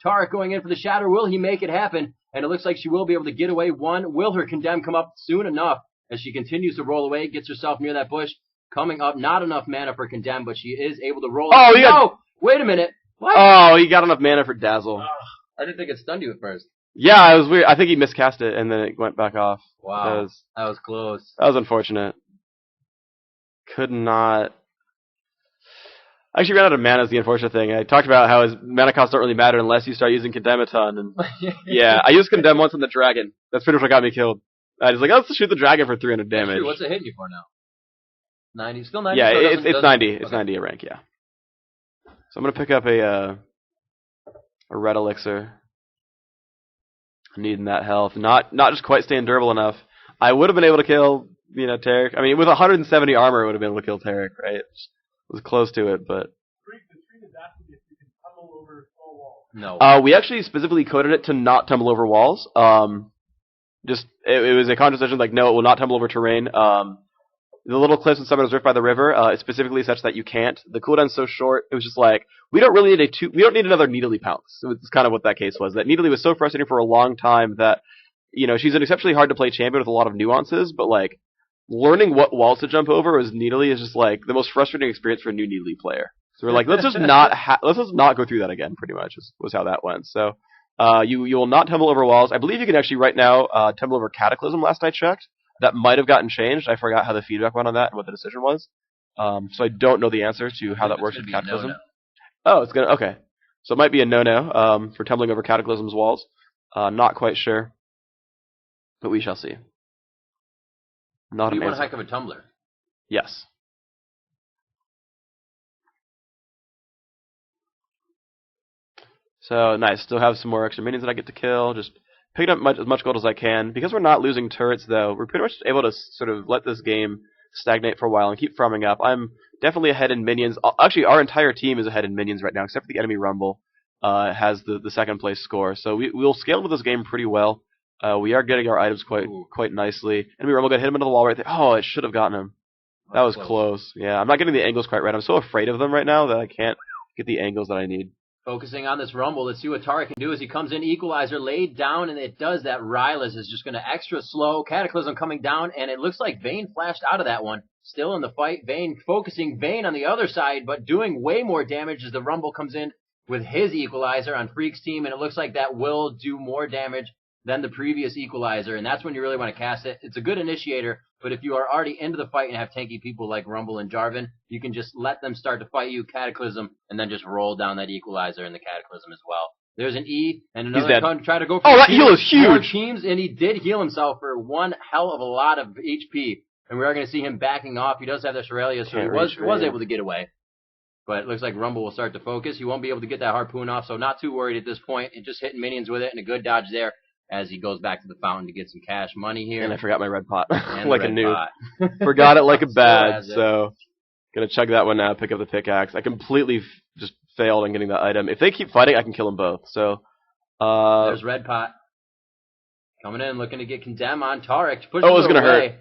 Tarek going in for the shatter. Will he make it happen? And it looks like she will be able to get away one. Will her condemn come up soon enough as she continues to roll away, gets herself near that bush, coming up. Not enough mana for condemn, but she is able to roll. Oh, no! Wait a minute. What? Oh, he got enough mana for Dazzle. I didn't think it stunned you at first. Yeah, it was weird. I think he miscast it, and then it went back off. Wow. That was close. That was unfortunate. Could not... I actually ran out of mana is the unfortunate thing. I talked about how his mana costs don't really matter unless you start using Condemn a ton. And yeah, I used Condemn once on the dragon. That's pretty much what got me killed. I was like, let's shoot the dragon for 300 damage. What's it hitting you for now? 90? Still 90? Yeah, so it's 90. It's okay. 90 a rank, yeah. So I'm going to pick up a red elixir. I'm needing that health. Not just quite staying durable enough. I would have been able to kill, Tarek. I mean, with 170 armor, I would have been able to kill Tarek, right? It was close to it, but... No. We actually specifically coded it to not tumble over walls. It was a conscious decision, like, no, it will not tumble over terrain. The little cliffs in Summoner's Rift by the river, it's specifically such that you can't. The cooldown's so short, it was just like, we don't need another Needly Pounce. So it's kind of what that case was. That Needly was so frustrating for a long time that, she's an exceptionally hard to play champion with a lot of nuances, but like, learning what walls to jump over as Needly is just like the most frustrating experience for a new Needly player. So we're like, let's just not go through that again. Pretty much was how that went. So you will not tumble over walls. I believe you can actually right now tumble over Cataclysm. Last I checked, that might have gotten changed. I forgot how the feedback went on that and what the decision was. So I don't know the answer to how that works with Cataclysm. No-no. Oh, it's gonna okay. So it might be a no-no for tumbling over Cataclysm's walls. Not quite sure, but we shall see. Not you an want answer. a heck of a tumbler. Yes. So, nice. Still have some more extra minions that I get to kill. Just picking up as much gold as I can. Because we're not losing turrets, though, we're pretty much able to sort of let this game stagnate for a while and keep farming up. I'm definitely ahead in minions. Actually, our entire team is ahead in minions right now, except for the enemy Rumble has the second place score. So we'll scale with this game pretty well. We are getting our items quite nicely. Enemy Rumble got hit him into the wall right there. Oh, it should have gotten him. That was close. Yeah, I'm not getting the angles quite right. I'm so afraid of them right now that I can't get the angles that I need. Focusing on this Rumble, let's see what Tarek can do as he comes in. Equalizer laid down, and it does that. Rylas is just going to extra slow. Cataclysm coming down, and it looks like Vayne flashed out of that one. Still in the fight. Vayne focusing Vayne on the other side, but doing way more damage as the Rumble comes in with his Equalizer on Freak's team, and it looks like that will do more damage than the previous Equalizer, and that's when you really want to cast it. It's a good initiator, but if you are already into the fight and have tanky people like Rumble and Jarvan, you can just let them start to fight you, Cataclysm, and then just roll down that Equalizer in the Cataclysm as well. There's an E, and another con try to go for that heal is huge! More teams, and he did heal himself for one hell of a lot of HP, and we are going to see him backing off. He does have the Shirellia, so he was able to get away. But it looks like Rumble will start to focus. He won't be able to get that Harpoon off, so not too worried at this point. And just hitting minions with it, and a good dodge there as he goes back to the fountain to get some cash money here. And I forgot my red pot. And like a noob. Forgot it like a bad, so gonna chug that one now, pick up the pickaxe. I completely just failed on getting that item. If they keep fighting, I can kill them both. So there's red pot. Coming in, looking to get Condemn on Tarek. It's gonna hurt.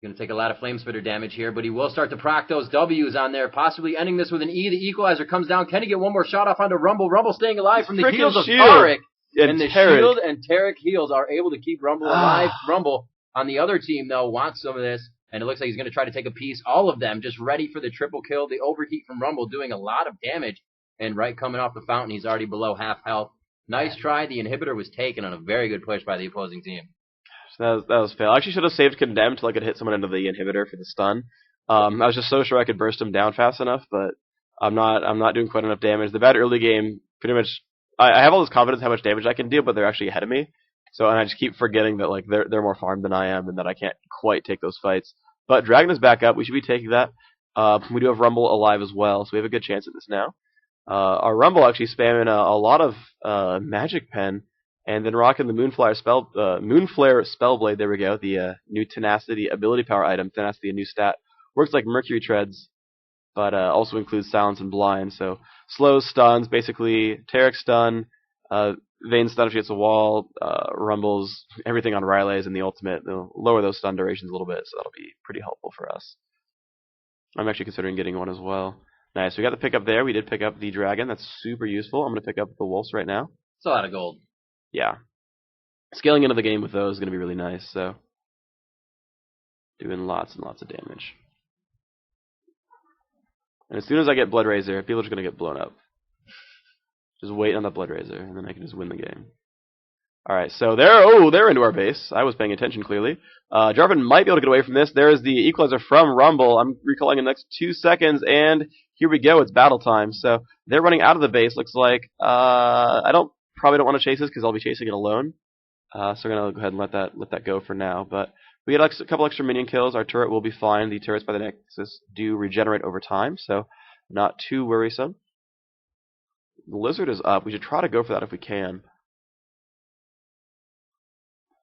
Going to take a lot of Flame Spitter damage here, but he will start to proc those W's on there, possibly ending this with an E. The Equalizer comes down. Can he get one more shot off onto Rumble? Rumble staying alive from the heals of Tarek. And the shield and Tarek heals are able to keep Rumble alive. Rumble on the other team, though, wants some of this, and it looks like he's going to try to take a piece. All of them just ready for the triple kill. The overheat from Rumble doing a lot of damage, and right coming off the fountain, he's already below half health. Nice try. The inhibitor was taken on a very good push by the opposing team. That was fail. I actually should have saved Condemn till I could hit someone into the inhibitor for the stun. I was just so sure I could burst him down fast enough, but I'm not doing quite enough damage. The bad early game, pretty much, I have all this confidence how much damage I can deal, but they're actually ahead of me. So, and I just keep forgetting that like they're more farmed than I am, and that I can't quite take those fights. But Dragon is back up. We should be taking that. We do have Rumble alive as well, so we have a good chance at this now. Our Rumble actually spamming a lot of Magic Pen. And then rocking the Moonflare Spellblade, there we go, the new Tenacity ability power item. Tenacity, a new stat. Works like Mercury Treads, but also includes Silence and Blind. So slows, stuns, basically Tarek stun, Vayne stun if she hits a wall, Rumbles, everything on Riley's and the ultimate. They'll lower those stun durations a little bit, so that'll be pretty helpful for us. I'm actually considering getting one as well. Nice. We got the pickup there. We did pick up the dragon. That's super useful. I'm going to pick up the wolves right now. It's a lot of gold. Yeah. Scaling into the game with those is going to be really nice. So doing lots and lots of damage. And as soon as I get Blood Razor, people are just going to get blown up. Just wait on the Blood Razor, and then I can just win the game. Alright, so they're into our base. I was paying attention, clearly. Jarvan might be able to get away from this. There is the equalizer from Rumble. I'm recalling in the next 2 seconds, and here we go. It's battle time. So they're running out of the base, looks like. I probably don't want to chase this because I'll be chasing it alone. So we're going to go ahead and let that go for now. But we get a couple extra minion kills. Our turret will be fine. The turrets by the Nexus do regenerate over time, so not too worrisome. The lizard is up. We should try to go for that if we can.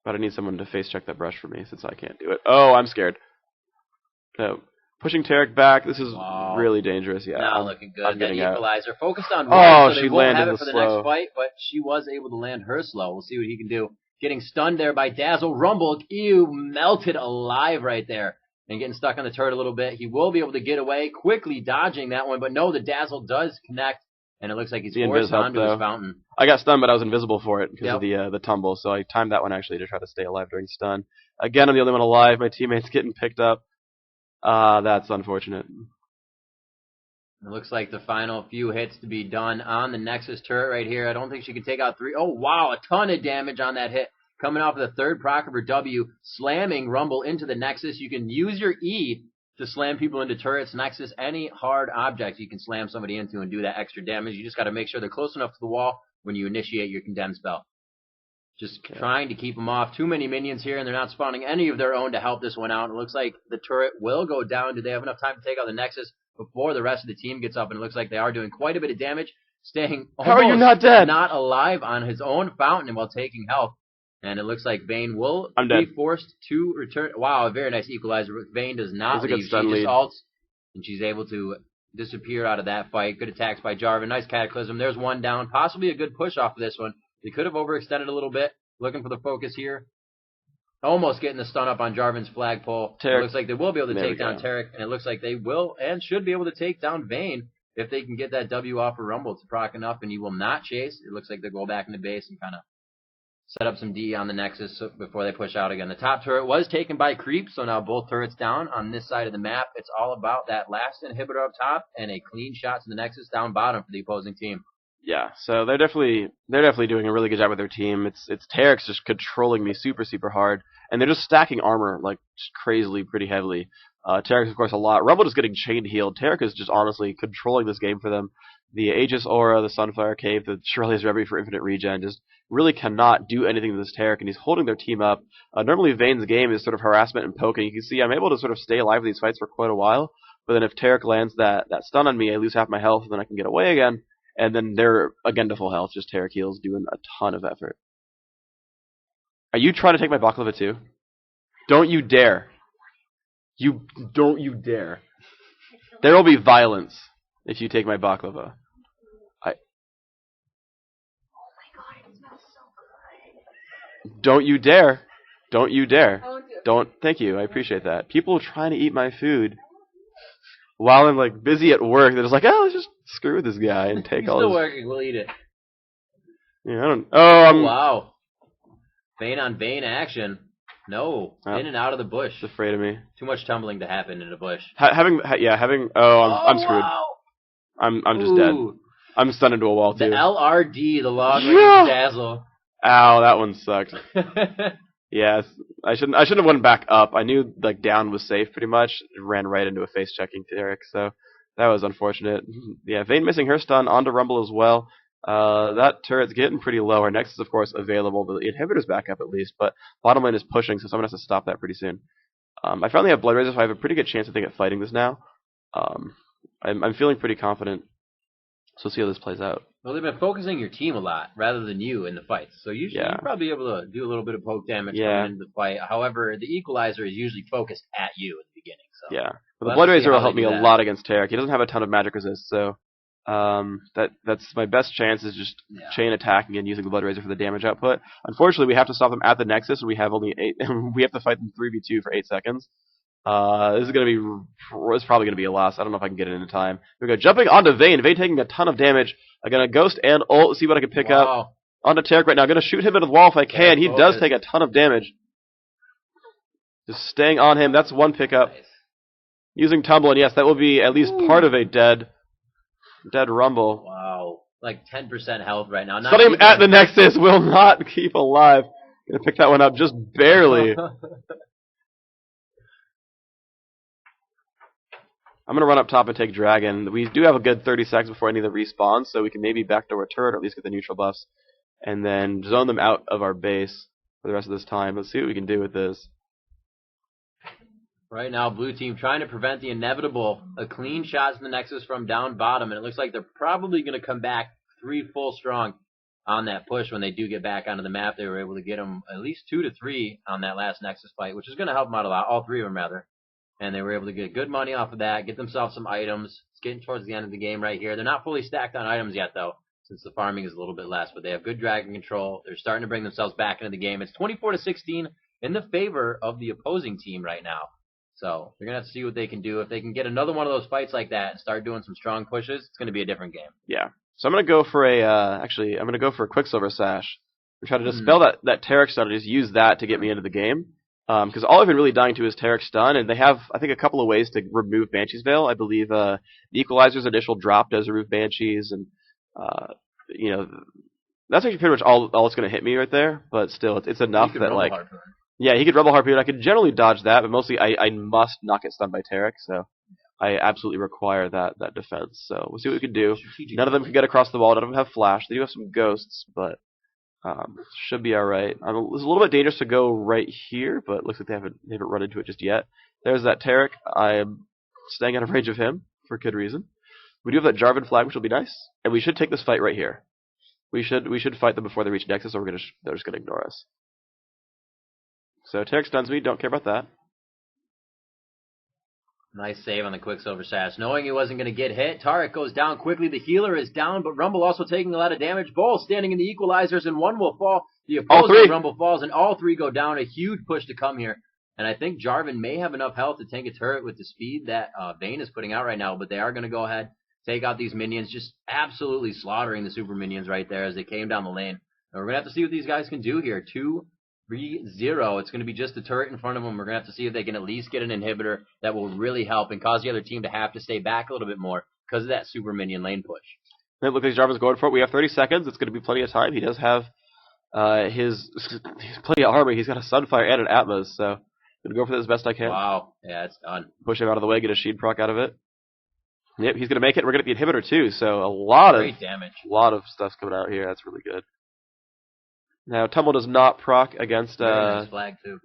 But I need someone to face check that brush for me since I can't do it. Oh, I'm scared. No. Pushing Tarek back. This is really dangerous. Yeah. Not looking good. That equalizer focused on one, so she they won't landed have it for the slow. next fight, but she was able to land her slow. We'll see what he can do. Getting stunned there by Dazzle. Rumble, melted alive right there. And getting stuck on the turret a little bit. He will be able to get away, quickly dodging that one. But no, the Dazzle does connect. And it looks like he's forced onto his fountain. I got stunned, but I was invisible for it because of the tumble. So I timed that one actually to try to stay alive during stun. Again, I'm the only one alive. My teammate's getting picked up. That's unfortunate. It looks like the final few hits to be done on the Nexus turret right here. I don't think she can take out 3. Oh, wow, a ton of damage on that hit. Coming off of the third proc of her W, slamming Rumble into the Nexus. You can use your E to slam people into turrets, Nexus, any hard object you can slam somebody into and do that extra damage. You just got to make sure they're close enough to the wall when you initiate your condemn spell. Just trying to keep them off. Too many minions here, and they're not spawning any of their own to help this one out. It looks like the turret will go down. Do they have enough time to take out the Nexus before the rest of the team gets up? And it looks like they are doing quite a bit of damage, staying almost How are you not dead? Not alive on his own fountain while taking health. And it looks like Vayne will be forced to return. Wow, a very nice equalizer. Vayne does not leave. She just ults, and she's able to disappear out of that fight. Good attacks by Jarvan. Nice Cataclysm. There's one down. Possibly a good push off of this one. They could have overextended a little bit. Looking for the focus here. Almost getting the stun up on Jarvan's flagpole. It looks like they will be able to take down Tarek, and it looks like they will and should be able to take down Vayne if they can get that W off of Rumble to proc enough, and he will not chase. It looks like they'll go back into base and kind of set up some D on the Nexus before they push out again. The top turret was taken by creep, so now both turrets down on this side of the map. It's all about that last inhibitor up top and a clean shot to the Nexus down bottom for the opposing team. Yeah, so they're definitely doing a really good job with their team. It's Tarek's just controlling me super hard, and they're just stacking armor like just crazily, pretty heavily. Tarek's of course a lot. Rumble is getting chain healed. Tarek is just honestly controlling this game for them. The Aegis Aura, the Sunflower Cave, the Shirley's Rebbe for infinite regen just really cannot do anything to this Tarek, and he's holding their team up. Normally Vayne's game is sort of harassment and poking. You can see I'm able to sort of stay alive in these fights for quite a while, but then if Tarek lands that stun on me, I lose half my health, and then I can get away again, and then they're again to full health, just Tarek heals, doing a ton of effort. Are you trying to take my baklava too? Don't you dare. Don't you dare. There will be violence if you take my baklava. Don't you dare. Don't you dare. Don't. Thank you. I appreciate that. People trying to eat my food while I'm like busy at work. They're just like, oh, let's just screw with this guy and take all his... still working. We'll eat it. Yeah, I don't... Oh, wow. Vayne on Vayne action. No. In and out of the bush. It's afraid of me. Too much tumbling to happen in a bush. I'm screwed. Wow. I'm just dead. I'm stunned into a wall too. The LRD, the long range dazzle. Ow, that one sucked. Yes, I shouldn't have went back up. I knew like down was safe pretty much. It ran right into a face checking Tarek, so that was unfortunate. Yeah, Vayne missing her stun onto Rumble as well. That turret's getting pretty low. Our Nexus, of course, available. The inhibitor's back up at least, but bottom lane is pushing, so someone has to stop that pretty soon. I finally have Blood Razor, so I have a pretty good chance I think at fighting this now. I'm feeling pretty confident. So we'll see how this plays out. Well, they've been focusing your team a lot rather than you in the fights. So usually you'll probably be able to do a little bit of poke damage coming into the fight. However, the equalizer is usually focused at you at the beginning. So yeah, but the Blood Razor will help me a lot against Tarek. He doesn't have a ton of magic resist, so that's my best chance is just chain attacking and using the Blood Razor for the damage output. Unfortunately, we have to stop them at the Nexus, and we have only 8. We have to fight them 3v2 for 8 seconds. This is probably gonna be a loss. I don't know if I can get it in time. Here we go, jumping onto Vayne. Vayne taking a ton of damage. I'm gonna ghost and ult, see what I can pick up. Onto Tarek right now. I'm gonna shoot him into the wall if I can. He does take a ton of damage. Just staying on him. That's one pickup. Nice. Using Tumble, and yes, that will be at least part of a dead Rumble. Wow. Like 10% health right now. Something at the Nexus will not keep alive. Gonna pick that one up just barely. I'm gonna run up top and take Dragon. We do have a good 30 seconds before any of the respawns, so we can maybe backdoor a turret or at least get the neutral buffs, and then zone them out of our base for the rest of this time. Let's see what we can do with this. Right now, blue team trying to prevent the inevitable. A clean shot from the Nexus from down bottom, and it looks like they're probably going to come back 3 full strong on that push when they do get back onto the map. They were able to get them at least 2 to 3 on that last Nexus fight, which is going to help them out a lot, all 3 of them rather. And they were able to get good money off of that, get themselves some items. It's getting towards the end of the game right here. They're not fully stacked on items yet, though, since the farming is a little bit less, but they have good dragon control. They're starting to bring themselves back into the game. It's 24-16 in the favor of the opposing team right now. So they're going to have to see what they can do. If they can get another one of those fights like that and start doing some strong pushes, it's going to be a different game. Yeah. So I'm going to go for a Quicksilver Sash. I'm trying to dispel that Tarek stun and just use that to get me into the game. Because all I've been really dying to is Tarek stun, and they have, I think, a couple of ways to remove Banshee's Veil. I believe the Equalizer's initial drop does remove Banshees, and that's actually pretty much all it's going to hit me right there. But still, it's enough that like. Yeah, he could Rebel Harpoon. I could generally dodge that, but mostly I must not get stunned by Tarek, so I absolutely require that defense. So we'll see what we can do. None of them can get across the wall. None of them have flash. They do have some ghosts, but should be all right. It's a little bit dangerous to go right here, but it looks like they haven't run into it just yet. There's that Tarek. I'm staying out of range of him for good reason. We do have that Jarvan flag, which will be nice, and we should take this fight right here. We should fight them before they reach Nexus, or they're just gonna ignore us. So Tarek stuns me, don't care about that. Nice save on the Quicksilver Sash. Knowing he wasn't going to get hit, Tarek goes down quickly. The healer is down, but Rumble also taking a lot of damage. Both standing in the equalizers, and one will fall. The opposing Rumble falls, and all 3 go down. A huge push to come here. And I think Jarvan may have enough health to tank a turret with the speed that Vayne is putting out right now, but they are going to go ahead, take out these minions, just absolutely slaughtering the super minions right there as they came down the lane. And we're going to have to see what these guys can do here. 2-0. It's going to be just the turret in front of them. We're going to have to see if they can at least get an inhibitor that will really help and cause the other team to have to stay back a little bit more because of that super minion lane push. It looks like Jarvan's going for it. We have 30 seconds. It's going to be plenty of time. He does have his plenty of armor. He's got a Sunfire and an Atmos, so I'm going to go for this as best I can. Wow. Yeah, it's done. Push him out of the way, get a Sheen proc out of it. Yep, he's going to make it. We're going to get the inhibitor too, so a lot of damage. A lot of stuff's coming out here. That's really good. Now, Tumble does not proc against nice flag too.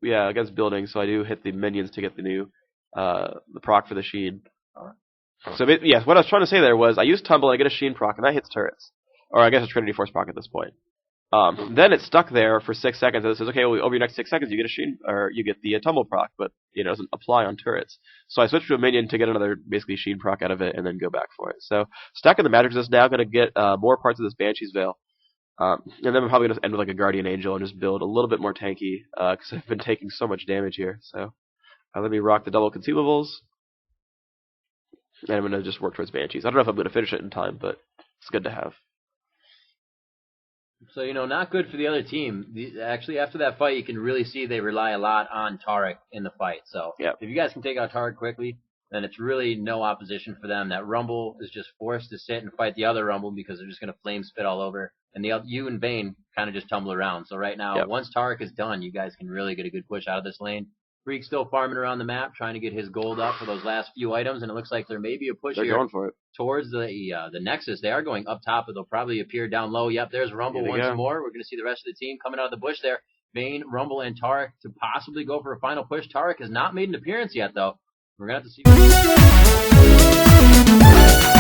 Yeah, against buildings, so I do hit the minions to get the new the proc for the Sheen. So yes, what I was trying to say there was I use Tumble and I get a Sheen proc, and that hits turrets. Or I guess a Trinity Force proc at this point. Then it's stuck there for 6 seconds, and it says, okay, well, over your next 6 seconds you get a Sheen, or you get the Tumble proc, but it doesn't apply on turrets. So I switched to a minion to get another basically Sheen proc out of it, and then go back for it. So stacking the magic is now going to get more parts of this Banshee's Veil. And then I'm probably going to end with like a Guardian Angel and just build a little bit more tanky, because I've been taking so much damage here. So let me rock the double concealables. And I'm going to just work towards Banshees. I don't know if I'm going to finish it in time, but it's good to have. So, not good for the other team. Actually, after that fight, you can really see they rely a lot on Tarek in the fight. So if you guys can take out Tarek quickly, then it's really no opposition for them. That Rumble is just forced to sit and fight the other Rumble because they're just going to flame spit all over. And you and Vayne kind of just tumble around. So right now, once Tarek is done, you guys can really get a good push out of this lane. Freak still farming around the map, trying to get his gold up for those last few items, and it looks like there may be a push here going for it. Towards the Nexus. They are going up top, but they'll probably appear down low. Yep, there's Rumble once more. We're going to see the rest of the team coming out of the bush there. Vayne, Rumble, and Tarek to possibly go for a final push. Tarek has not made an appearance yet, though. We're going to have to see.